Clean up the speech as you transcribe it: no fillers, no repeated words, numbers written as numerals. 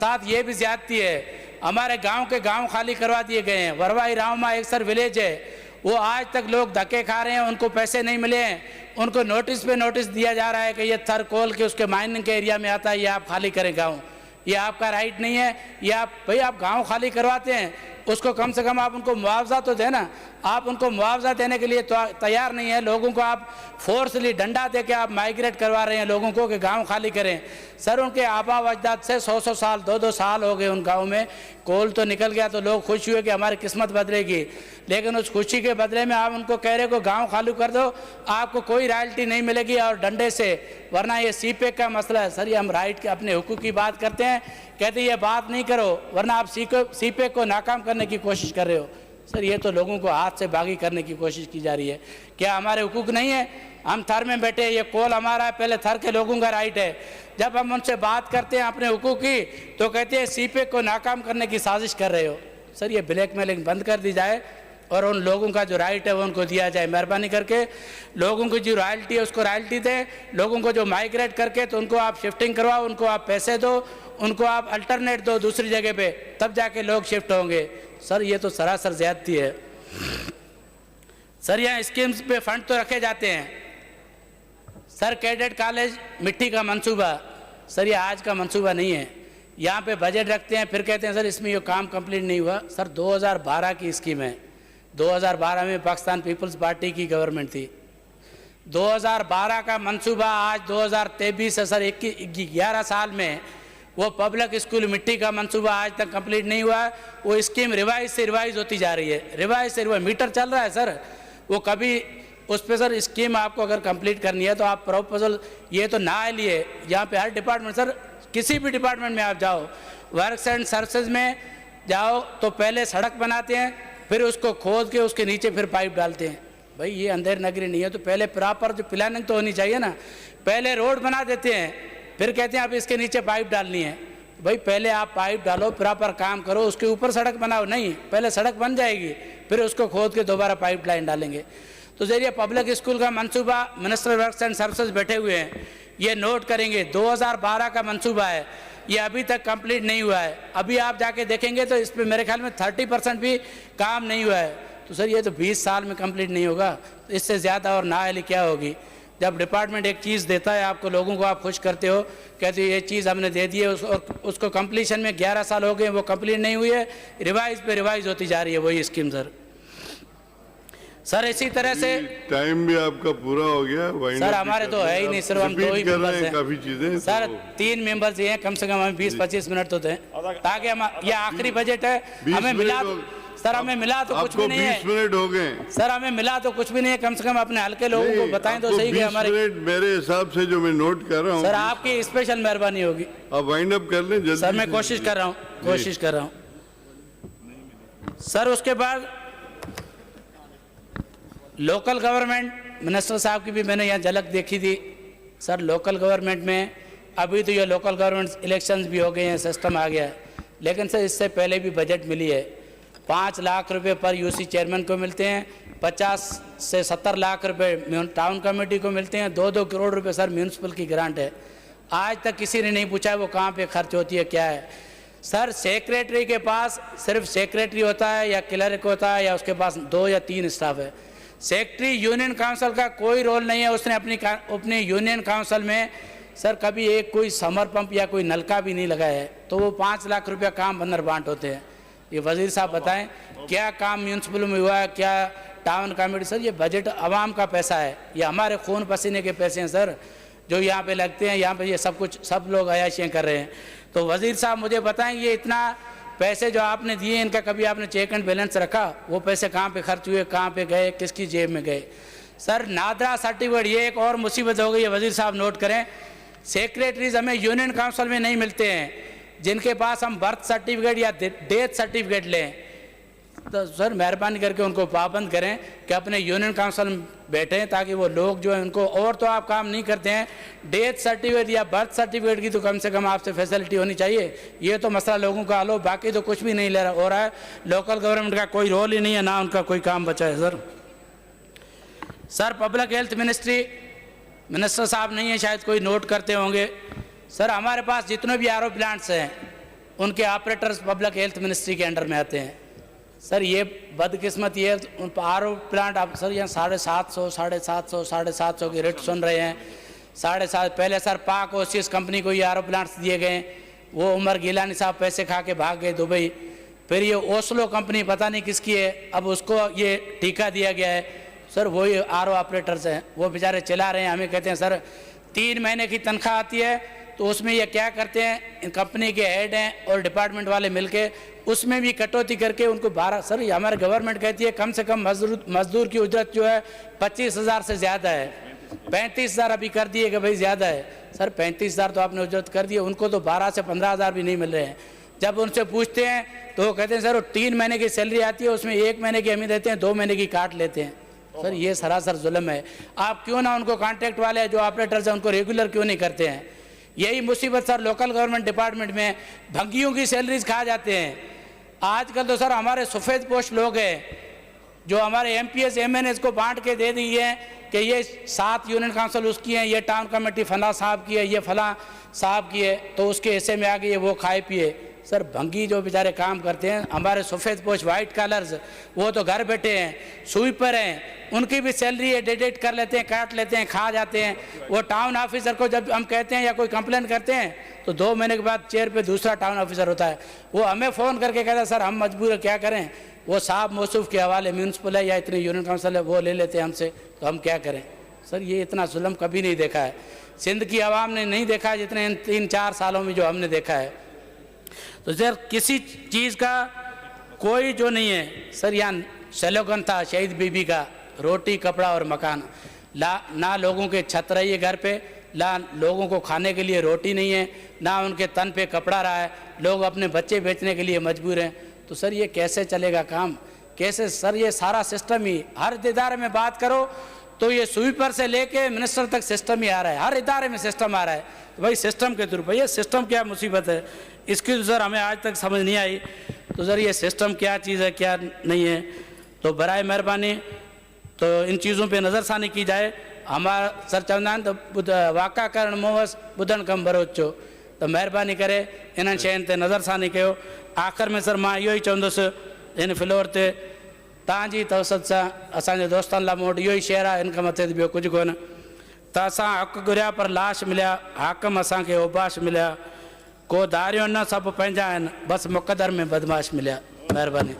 साथ ये भी ज्यादती है, हमारे गांव के गांव खाली करवा दिए गए हैं। वरवाई रावमा एक सर विलेज है, वो आज तक लोग धक्के खा रहे हैं, उनको पैसे नहीं मिले हैं, उनको नोटिस पे नोटिस दिया जा रहा है कि ये थर कोल के उसके माइनिंग के एरिया में आता है, ये आप खाली करें गाँव, ये आपका राइट नहीं है। ये आप भाई आप गांव खाली करवाते हैं, उसको कम से कम आप उनको मुआवजा तो देना। आप उनको मुआवजा देने के लिए तैयार नहीं है, लोगों को आप फोर्सली डंडा दे के आप माइग्रेट करवा रहे हैं लोगों को कि गांव खाली करें। सर उनके आबा अजदाद से 100 साल 2 साल हो गए उन गाँव में, कोल तो निकल गया तो लोग खुश हुए कि हमारी किस्मत बदलेगी, लेकिन उस खुशी के बदले में आप उनको कह रहे को गाँव खाली कर दो, आपको कोई रॉयल्टी नहीं मिलेगी और डंडे से, वरना ये सीपेक का मसला है। सर ये हम राइट के अपने हुकूक की बात करते हैं, कहते ये बात नहीं करो वरना आप सीपेक को नाकाम करने की कोशिश कर रहे हो। सर ये तो लोगों को हाथ से बागी करने की कोशिश की जा रही है। क्या हमारे हुकूक नहीं है? हम थर में बैठे, ये कोल हमारा है, पहले थर के लोगों का राइट है। जब हम उनसे बात करते हैं अपने हुकूक की तो कहते हैं सीपेक को नाकाम करने की साजिश कर रहे हो। सर ये ब्लैकमेलिंग बंद कर दी जाए और उन लोगों का जो राइट है वो उनको दिया जाए। मेहरबानी करके लोगों की जो रॉयल्टी है उसको रॉयल्टी दें, लोगों को जो माइग्रेट करके तो उनको आप शिफ्टिंग करवाओ, उनको आप पैसे दो, उनको आप अल्टरनेट दो दूसरी जगह पे, तब जाके लोग शिफ्ट होंगे। सर ये तो सरासर ज्यादती है। सर यहाँ स्कीम्स पे फंड तो रखे जाते हैं। सर कैडेट कॉलेज मिट्टी का मंसूबा, सर ये आज का मंसूबा नहीं है। यहाँ पे बजट रखते हैं फिर कहते हैं सर इसमें ये काम कंप्लीट नहीं हुआ। सर 2012 की स्कीम है, 2012 में पाकिस्तान पीपल्स पार्टी की गवर्नमेंट थी। 2012 का मंसूबा आज 2023 है। सर 11 साल में वो पब्लिक स्कूल मिट्टी का मंसूबा आज तक कंप्लीट नहीं हुआ। वो स्कीम रिवाइज से रिवाइज होती जा रही है, रिवाइज से रिवाइज, मीटर चल रहा है सर, वो कभी उस पर सर स्कीम आपको अगर कंप्लीट करनी है तो आप प्रपोजल ये तो ना लिए। यहाँ पे हर डिपार्टमेंट, सर किसी भी डिपार्टमेंट में आप जाओ, वर्क्स एंड सर्विसेज में जाओ तो पहले सड़क बनाते हैं, फिर उसको खोद के उसके नीचे फिर पाइप डालते हैं। भाई ये अंधेर नगरी नहीं है, तो पहले प्रॉपर जो प्लानिंग तो होनी चाहिए ना। पहले रोड बना देते हैं फिर कहते हैं आप इसके नीचे पाइप डालनी है। भाई पहले आप पाइप डालो, प्रॉपर काम करो, उसके ऊपर सड़क बनाओ। नहीं, पहले सड़क बन जाएगी फिर उसको खोद के दोबारा पाइप लाइन डालेंगे। तो जरिए पब्लिक स्कूल का मंसूबा मिनिस्टर वर्क्स एंड सर्विसेज बैठे हुए हैं, ये नोट करेंगे। 2012 का मंसूबा है, ये अभी तक कंप्लीट नहीं हुआ है। अभी आप जाके देखेंगे तो इस पर मेरे ख्याल में 30% भी काम नहीं हुआ है। तो सर ये तो 20 साल में कंप्लीट नहीं होगा, तो इससे ज़्यादा और नाअहली क्या होगी। जब डिपार्टमेंट एक चीज़ देता है आपको, लोगों को आप खुश करते हो, कहते हो ये चीज़ हमने दे दी है, उसको कंप्लीशन में 11 साल हो गए, वो कंप्लीट नहीं हुई है, रिवाइज पे रिवाइज होती जा रही है वही स्कीम। सर इसी तरह से टाइम भी आपका पूरा हो गया। सर हमारे तो है ही नहीं, सिर्फ हम 2 ही मेंबर्स हैं। काफी चीजें सर 3 मेंबर्स ही हैं, कम से कम हमें 20-25 मिनट तो दें ताकि हम, ये आखिरी बजट है, हमें मिला सर, हमें मिला तो कुछ भी नहीं है। 20 मिनट हो गए सर, हमें मिला तो कुछ भी नहीं है, कम से कम अपने हल्के लोगों को बताएं तो सही कि हमारे। मेरे हिसाब से जो मैं नोट कर रहा हूँ सर आपकी स्पेशल मेहरबानी होगी, आप वाइंड अप कर लें जल्दी। सर मैं कोशिश कर रहा हूँ, सर उसके बाद लोकल गवर्नमेंट मिनिस्टर साहब की भी मैंने यहाँ झलक देखी थी। सर लोकल गवर्नमेंट में अभी तो ये लोकल गवर्नमेंट इलेक्शंस भी हो गए हैं, सिस्टम आ गया है, लेकिन सर इससे पहले भी बजट मिली है। 5 लाख रुपए पर यूसी चेयरमैन को मिलते हैं, 50 से 70 लाख रुपए टाउन कमेटी को मिलते हैं, 2-2 करोड़ रुपए सर म्यूनसिपल की ग्रांट है। आज तक किसी ने नहीं पूछा वो कहाँ पे खर्च होती है, क्या है। सर सेक्रेटरी के पास सिर्फ सेक्रेटरी होता है या क्लर्क होता है या उसके पास 2 या 3 स्टाफ है। सेक्रेटरी यूनियन काउंसिल का कोई रोल नहीं है, उसने अपनी यूनियन काउंसिल में सर कभी एक कोई समर पंप या कोई नलका भी नहीं लगाया है, तो वो 5 लाख रुपया काम बंदर बांट होते हैं। ये वजीर साहब बताएं क्या काम म्यूनसिपल में हुआ है, क्या टाउन कमेटी। सर ये बजट आवाम का पैसा है, ये हमारे खून पसीने के पैसे हैं सर, जो यहाँ पे लगते हैं, यहाँ पे ये सब कुछ सब लोग अयाशियाँ कर रहे हैं। तो वजीर साहब मुझे बताएं ये इतना पैसे जो आपने दिए इनका कभी आपने चेक एंड बैलेंस रखा, वो पैसे कहाँ पे खर्च हुए, कहाँ पे गए, किसकी जेब में गए। सर नादरा सर्टिफिकेट, ये एक और मुसीबत हो गई है, वजीर साहब नोट करें। सेक्रेटरीज हमें यूनियन काउंसिल में नहीं मिलते हैं, जिनके पास हम बर्थ सर्टिफिकेट या डेथ सर्टिफिकेट लें, तो सर मेहरबानी करके उनको पाबंद करें कि अपने यूनियन काउंसिल में बैठें, ताकि वो लोग जो है उनको, और तो आप काम नहीं करते हैं, डेथ सर्टिफिकेट या बर्थ सर्टिफिकेट की तो कम से कम आपसे फैसिलिटी होनी चाहिए। ये तो मसला लोगों का हल हो, बाकी तो कुछ भी नहीं हो रहा है। लोकल गवर्नमेंट का कोई रोल ही नहीं है, ना उनका कोई काम बचा है। Sir public health ministry minister साहब नहीं है, शायद कोई नोट करते होंगे। सर हमारे पास जितने भी आरओ प्लांट्स हैं उनके ऑपरेटर्स पब्लिक हेल्थ मिनिस्ट्री के अंडर में आते हैं। सर ये बदकिस्मत ये उन आरओ प्लांट आप सर यहाँ 750 की रेट सुन रहे हैं। 7.5 पहले सर पाक ओसिस कंपनी को ये आरओ प्लांट्स दिए गए, वो उमर गिलानी साहब पैसे खा के भाग गए दुबई। फिर ये ओस्लो कंपनी पता नहीं किसकी है, अब उसको ये ठेका दिया गया है। सर वही आरओ ऑपरेटर्स हैं, वो बेचारे चला रहे हैं। हमें कहते हैं सर 3 महीने की तनख्वाह आती है, तो उसमें ये क्या करते हैं, इन कंपनी के हेड हैं और डिपार्टमेंट वाले मिलके उसमें भी कटौती करके उनको 12। सर ये हमारी गवर्नमेंट कहती है कम से कम मजदूर की उजरत जो है 25,000 से ज़्यादा है। 35,000 अभी कर दिए कि भाई ज़्यादा है। सर 35,000 तो आपने उजरत कर दी, उनको तो 12 से 15,000 भी नहीं मिल रहे हैं। जब उनसे पूछते हैं तो वो कहते हैं सर वो 3 महीने की सैलरी आती है, उसमें 1 महीने की हमें देते हैं, 2 महीने की काट लेते हैं। सर ये सरासर जुल्म है। आप क्यों ना उनको कॉन्ट्रैक्ट वाले जो ऑपरेटर्स हैं उनको रेगुलर क्यों नहीं करते हैं? यही मुसीबत सर लोकल गवर्नमेंट डिपार्टमेंट में भंगियों की सैलरीज खा जाते हैं। आजकल तो सर हमारे सफ़ेद पोस्ट लोग हैं जो हमारे MPS MNS को बांट के दे दी है कि ये 7 यूनियन काउंसिल उसकी हैं, ये टाउन कमेटी फला साहब की है, ये फला साहब की है, तो उसके हिस्से में आ गई वो खाए पिए। सर भंगी जो बेचारे काम करते हैं, हमारे सफ़ेद पोस्ट वाइट कलर्स, वो तो घर बैठे हैं, स्वीपर हैं, उनकी भी सैलरी है डिडक्ट कर लेते हैं, काट लेते हैं, खा जाते हैं। वो टाउन ऑफिसर को जब हम कहते हैं या कोई कंप्लेन करते हैं तो 2 महीने के बाद चेयर पे दूसरा टाउन ऑफिसर होता है, वो हमें फ़ोन करके कहता है सर हम मजबूर है, क्या करें। वो साहब मौसूफ के हवाले म्यूनसिपल है या इतनी यूनियन काउंसिल है वो ले लेते हैं हमसे, तो हम क्या करें। सर ये इतना जुल्म कभी नहीं देखा है, सिंध की आवाम ने नहीं देखा जितने इन 3-4 सालों में जो हमने देखा है। तो सर किसी चीज़ का कोई जो नहीं है। सर यहाँ स्लोगन था शहीद बीबी का, रोटी कपड़ा और मकान। ना लोगों के छत रही है घर पे, ना लोगों को खाने के लिए रोटी नहीं है, ना उनके तन पे कपड़ा रहा है, लोग अपने बच्चे बेचने के लिए मजबूर हैं। तो सर ये कैसे चलेगा काम, कैसे? सर ये सारा सिस्टम ही, हर इदारे में बात करो तो ये स्वीपर से लेके मिनिस्टर तक सिस्टम ही आ रहा है, हर इदारे में सिस्टम आ रहा है। तो भाई सिस्टम के थ्रू, भैया सिस्टम क्या मुसीबत है, इसकी तो सर हमें आज तक समझ नहीं आई। तो सर ये सिस्टम क्या चीज़ है क्या नहीं है, तो बराए मेहरबानी तो इन चीज़ों पे नज़रसानी की जाए। हमारा सर चवंदा आहिनि त वाक़ा करण मोहस ॿुधणु कमु भरोचो, तो महिरबानी करे इन्हनि शयुनि ते नज़रसानी कयो। आख़िर में सर मां इहो ई चवंदुसि इन फ्लोर ते तव्हांजी तवसत सां असांजे दोस्तनि लाइ मूं वटि इहो ई शेयर आहे, इन खां मथे ॿियो कुझु कोन। त असां हक़ घुरिया पर लाश मिलिया, हाकम असांखे उबाश मिलिया, को दारियो न सभु पंहिंजा आहिनि, बसि मुक़दर में बदमाश मिलिया। महिरबानी।